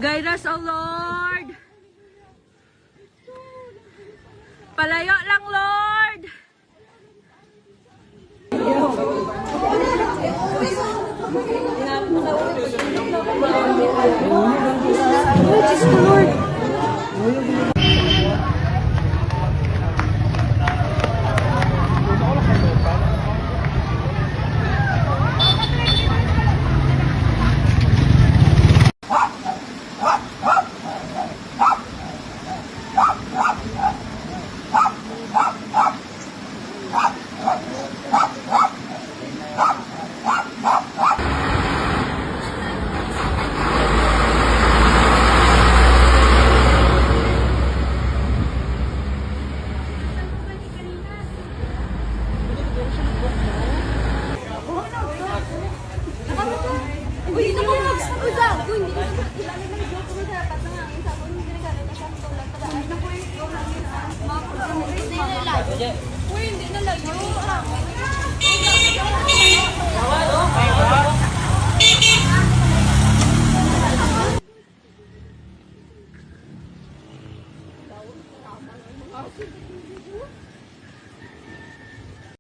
Guide us, O Lord. Palayo lang, Lord. Lord. Uy, ito mo mag-uda! Uy, hindi na ilalim na joke ko sa dapat na nga. Yung sabon, hindi na gano'n na siyang tulad pa dahil. Hindi na po yung uy, hindi na layo.